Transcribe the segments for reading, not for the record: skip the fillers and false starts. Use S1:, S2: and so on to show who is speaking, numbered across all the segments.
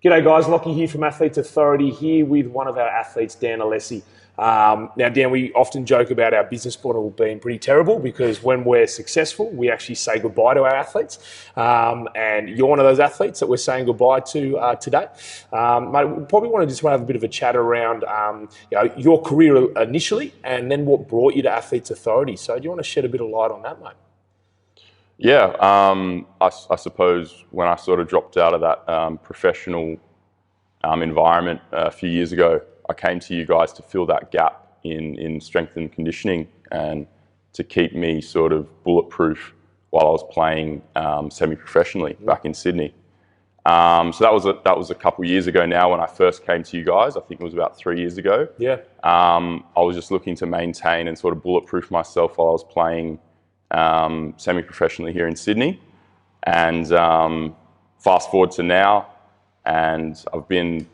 S1: G'day guys, Lockie here from Athletes Authority, here with one of our athletes, Dan Alessi. Now Dan, we often joke about our business model being pretty terrible because when we're successful, we actually say goodbye to our athletes. And you're one of those athletes that we're saying goodbye to today. Mate, we probably want to just have a bit of a chat around your career initially and then what brought you to Athletes Authority. So do you want to shed a bit of light on that, mate?
S2: Yeah, I suppose when I sort of dropped out of that professional environment a few years ago, I came to you guys to fill that gap in strength and conditioning and to keep me sort of bulletproof while I was playing semi-professionally back in Sydney. So that was a couple of years ago now when I first came to you guys. I think it was about 3 years ago.
S1: Yeah.
S2: I was just looking to maintain and sort of bulletproof myself while I was playing semi-professionally here in Sydney, and fast forward to now, and I've been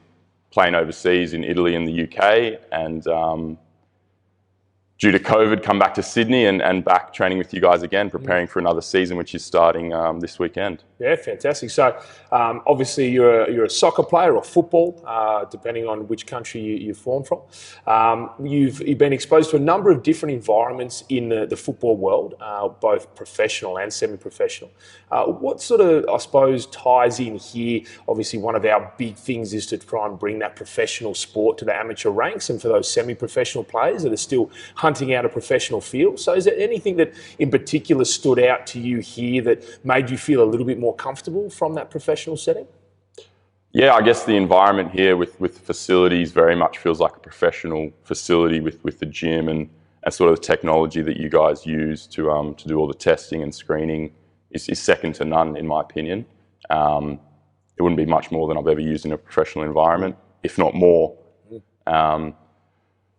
S2: playing overseas in Italy and the UK, and due to COVID, come back to Sydney and back training with you guys again, preparing for another season, which is starting this weekend.
S1: Yeah, fantastic. So obviously you're a soccer player or football, depending on which country you form from. You've been exposed to a number of different environments in the football world, both professional and semi-professional. What sort of, I suppose, ties in here? Obviously, one of our big things is to try and bring that professional sport to the amateur ranks, and for those semi-professional players that are still hunting out a professional field. So is there anything that in particular stood out to you here that made you feel a little bit more comfortable from that professional setting?
S2: Yeah, I guess the environment here with facilities very much feels like a professional facility with the gym and sort of the technology that you guys use to do all the testing and screening is second to none, in my opinion. It wouldn't be much more than I've ever used in a professional environment, if not more.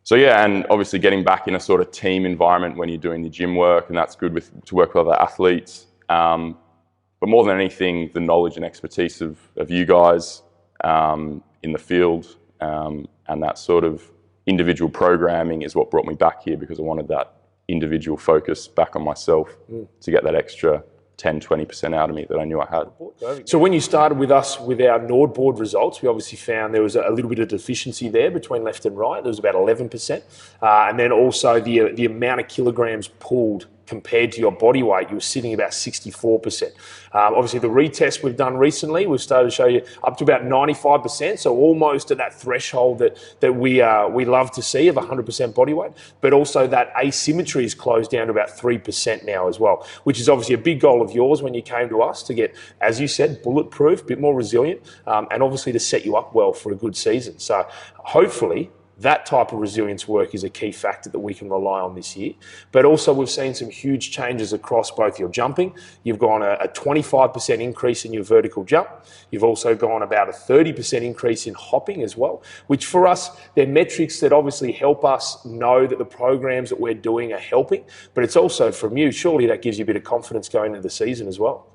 S2: So yeah, and obviously getting back in a sort of team environment when you're doing the gym work, and that's good to work with other athletes. But more than anything, the knowledge and expertise of you guys in the field and that sort of individual programming is what brought me back here, because I wanted that individual focus back on myself to get that extra 10-20% out of me that I knew I had.
S1: So when you started with us with our Nord board results, we obviously found there was a little bit of deficiency there between left and right. There was about 11%. And then also the amount of kilograms pulled compared to your body weight, you were sitting about 64%. Obviously, the retest we've done recently, we've started to show you up to about 95%, so almost at that threshold that we love to see of 100% body weight, but also that asymmetry is closed down to about 3% now as well, which is obviously a big goal of yours when you came to us to get, as you said, bulletproof, a bit more resilient, and obviously to set you up well for a good season. So hopefully, that type of resilience work is a key factor that we can rely on this year. But also we've seen some huge changes across both your jumping. You've gone a 25% increase in your vertical jump. You've also gone about a 30% increase in hopping as well, which for us, they're metrics that obviously help us know that the programs that we're doing are helping. But it's also from you, surely that gives you a bit of confidence going into the season as well.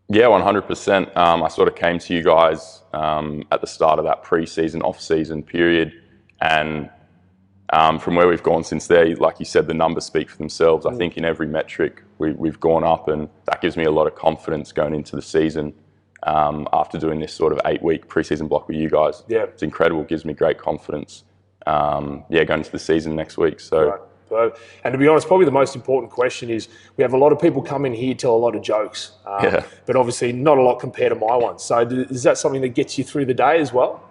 S2: Yeah, 100%. I sort of came to you guys at the start of that pre-season, off-season period. And from where we've gone since there, like you said, the numbers speak for themselves. I think in every metric we've gone up, and that gives me a lot of confidence going into the season after doing this sort of 8-week preseason block with you guys.
S1: Yeah.
S2: It's incredible. It gives me great confidence. Going into the season next week. So.
S1: Right. And to be honest, probably the most important question is we have a lot of people come in here, tell a lot of jokes, but obviously not a lot compared to my one. So is that something that gets you through the day as well?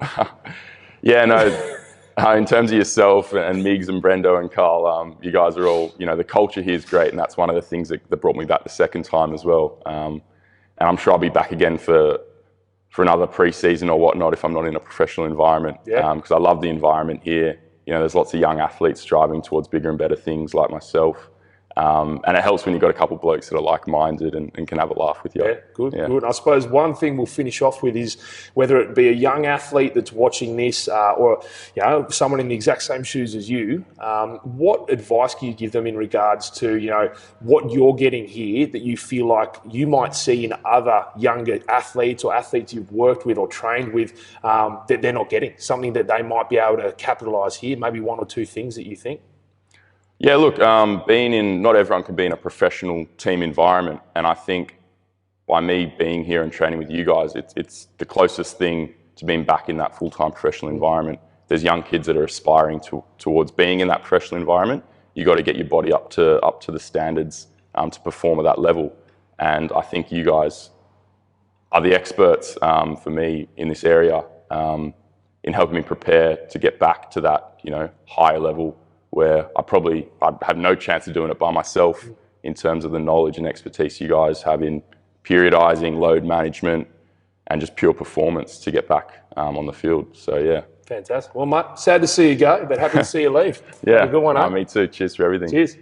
S2: Yeah, no. In terms of yourself and Migs and Brendo and Carl, you guys are all, the culture here is great, and that's one of the things that brought me back the second time as well. And I'm sure I'll be back again for another pre-season or whatnot if I'm not in a professional environment, because I love the environment here. There's lots of young athletes striving towards bigger and better things like myself. And it helps when you've got a couple of blokes that are like-minded and can have a laugh with you.
S1: Yeah, good. I suppose one thing we'll finish off with is whether it be a young athlete that's watching this or someone in the exact same shoes as you, what advice can you give them in regards to what you're getting here that you feel like you might see in other younger athletes or athletes you've worked with or trained with that they're not getting, something that they might be able to capitalise here, maybe one or two things that you think?
S2: Yeah, look, not everyone can be in a professional team environment, and I think by me being here and training with you guys, it's the closest thing to being back in that full-time professional environment. There's young kids that are aspiring towards being in that professional environment. You got to get your body up to the standards to perform at that level. And I think you guys are the experts for me in this area in helping me prepare to get back to that, higher level where I'd have no chance of doing it by myself in terms of the knowledge and expertise you guys have in periodizing, load management, and just pure performance to get back on the field. So, yeah.
S1: Fantastic. Well, mate, sad to see you go, but happy to see you leave.
S2: Yeah,
S1: Have a good one, eh?
S2: Me too. Cheers for everything.
S1: Cheers.